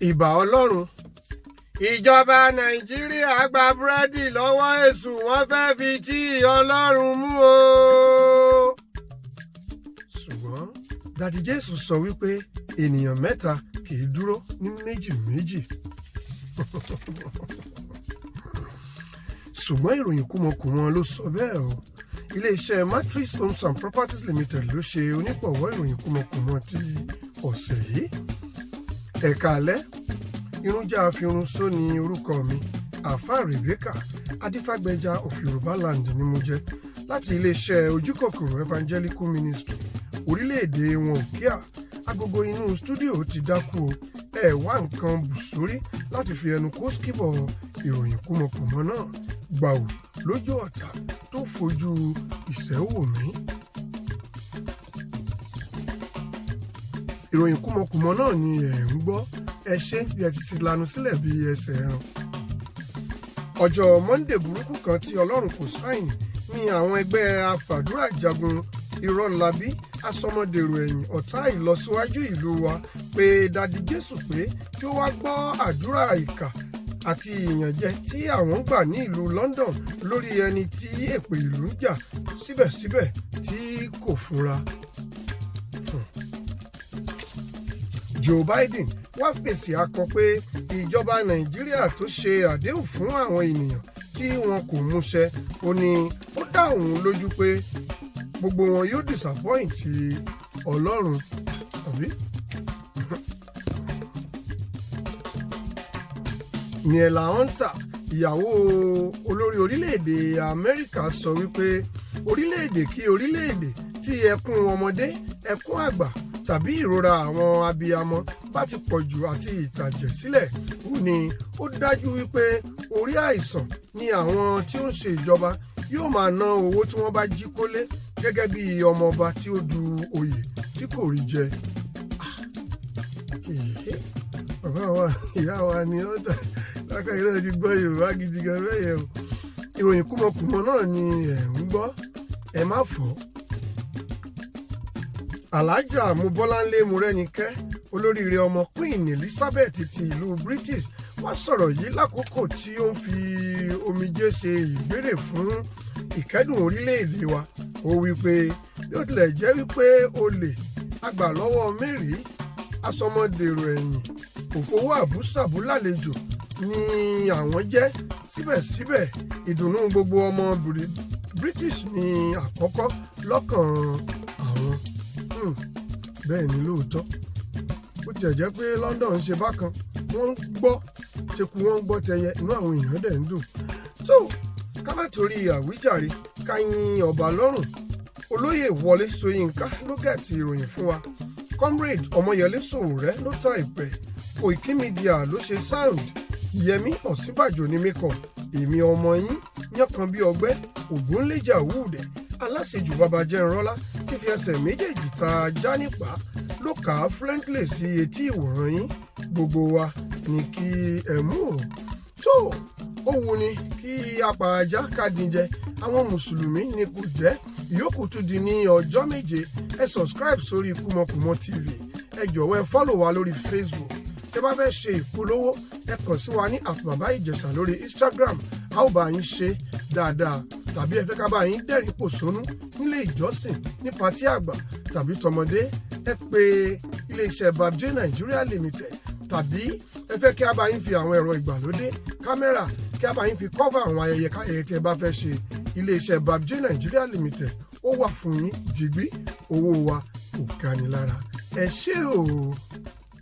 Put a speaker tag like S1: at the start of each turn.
S1: ìbà ọlọ́run ìjọba nàìjíríà gba búrẹ́dì lọ́wọ́ èṣù wọ́n fẹ́ fi tí ọlọ́run mú o. ṣùgbọ́n dádì jésù sọ wípé ènìyàn mẹ́ta kì í dúró ní méjì méjì. ṣùgbọ́n ìròyìn kúmọkùmọ ló sọ bẹ́ẹ̀ o. iléeṣẹ́ Matrix Homes and Properties Limited ló ṣe onípọ̀wọ́ ìròyìn kúmọkùmọ ti ọ̀sẹ̀ yìí. ẹ̀ka alẹ́ irúnjà àfihàn sóni orúkọ mi àfáà Rebecca adífàgbẹ́jà of Yorùbá land ni mo jẹ́ láti iléeṣẹ́ ojúkòkòrò evangelical ministry orílẹ̀-èdè wọn òkèà. agogo inú stúdíò ti dákú o ẹ wá nǹkan bù sórí láti fi ẹnu kó skíbọ̀ ìròyìn kúmọkùmọ náà gbàù lójú ọ̀tá tó fojú ìṣẹ́wò mí. ìròyìn kúmọkùmọ náà ni ẹ̀ ń gbọ́ ẹ ṣe bí ẹ ti ti lanu sílẹ̀ bí ẹsẹ̀ ẹran. ọjọ́ Monday burúkú kan tí Ọlọ́run kò sáìn ní àwọn ẹgbẹ́ afàdúrà jagun irọ́lábí asọmọdèrò ẹ̀yìn ọ̀tá ìlọsíwájú ìlú wa pé dádì Jésù pé kí ó wá gbọ́ àdúrà ìkà àti ìyànjẹ tí àwọn gbà ní ìlú London lórí ẹni tí èpè ìlú ń jà síbẹ̀síbẹ̀ tí kò fúnra. Joe Biden wá fèsì akọ pé ìjọba Nàìjíríà tó ṣe àdéhùn fún àwọn ènìyàn tí wọn kò múṣẹ ó ní ó dá òun lójú pé gbogbo wọn yóò disappoint Ọlọ́run àbí. Niela Hunter ìyàwó olórí orílẹ̀-èdè Amẹ́ríkà sọ wípé orílẹ̀-èdè kí orílẹ̀-èdè tí ẹkún ọmọdé ẹkún àgbà tàbí ìrora àwọn abiyamọ bá ti pọ̀jù àti ìtàjẹ̀sílẹ̀ ó ní ó dájú wípé orí àìsàn ni àwọn tí ó ń ṣe ìjọba yóò máa ná owó tí wọ́n bá jí kólé gẹ́gẹ́ bí ọmọọba tí ó du oyè tí kò rí jẹ. bàbá wa ìyá wa ni ó tà lákàtúntì náà ti gbọ́ Yorùbá gidi gan bẹ́yẹn o. ìròyìn kúmọkùmọ náà ni ẹ̀ ń gbọ́ ẹ má fọ́. Alhaja Mobọ́láńlé Mọ́rẹ́nikẹ́ olóríire ọmọ Queen Elizabeth ti ìlú British wá sọ̀rọ̀ yìí lákòókò tí ó ń fi omijé ṣe ìgbérè fún ìkẹ́dùn orílẹ̀-èdè wa. ó wí pé bí ó tilẹ̀ jẹ́ wípé olè àgbà lọ́wọ́ Mary asọmọdèrò ẹ̀yìn òfowó àbúsàbú lálejò ni àwọn jẹ́ síbẹ̀síbẹ̀ ìdùnnú gbogbo ọmọ British ní àkọ́kọ́ lọ́kàn àwọn. bẹ́ẹ̀ ni lóòótọ́ bó tiẹ̀ jẹ́ pé London ṣe bákan wọ́n ń gbọ́ ṣekú wọ́n ń gbọ́ tẹyẹ inú àwọn èèyàn dẹ̀ ń dùn. tó ká má torí àwíjàre ká yin ọba lọ́rùn. olóyè Wọlé Ṣóyínká ló gẹ̀ẹ́tì ìròyìn fún wa. Comrade Ọmọyẹlé Sowore ló ta ìpẹ́. Koiki Media ló ṣe sound. Yẹmí Ọ̀sínbàjò ní makeup. èmi ọmọ yín yánkàn bí ọgbẹ́ Ògúnléjà Wúdẹ̀ aláṣejù babajẹ́nrọ́lá tí fi ẹsẹ̀ méjèèjì ta ajá nípa ló kà á friendly sí etí ìwòran yín. gbogbo wa ní kí ẹ mú o. tó ó wù ní kí apá ajá kádìjẹ àwọn mùsùlùmí ni kò jẹ́ ìyókù tún di ní ọjọ́ méje. ẹ subscribe sórí Kúmọkùmọ TV. ẹ jọ̀wọ́ ẹ follow wa lórí Facebook. tí ẹ bá fẹ́ ṣe ìpolówó ẹ kàn sí wa ní @babaìjẹ̀ṣà lórí Instagram. a ó bá yín ṣe dáadáa. tàbí ẹ fẹ́ ká bá yín dẹ́rìn pòṣónú nílé ìjọsìn ní patí àgbà tàbí tọmọdé ẹ pè iléeṣẹ́ Babjé Nigeria Limited. tàbí ẹ fẹ́ kí a bá yín fi àwọn ẹ̀rọ ìgbàlódé kámẹ́rà kí a bá yín fi kọ́fà àwọn ayẹyẹ káyẹyẹ tí ẹ bá fẹ́ ṣe iléeṣẹ́ Babjé Nigeria Limited ó wà fún yín dìgbì owó wa kò gani lára. ẹ ṣé o.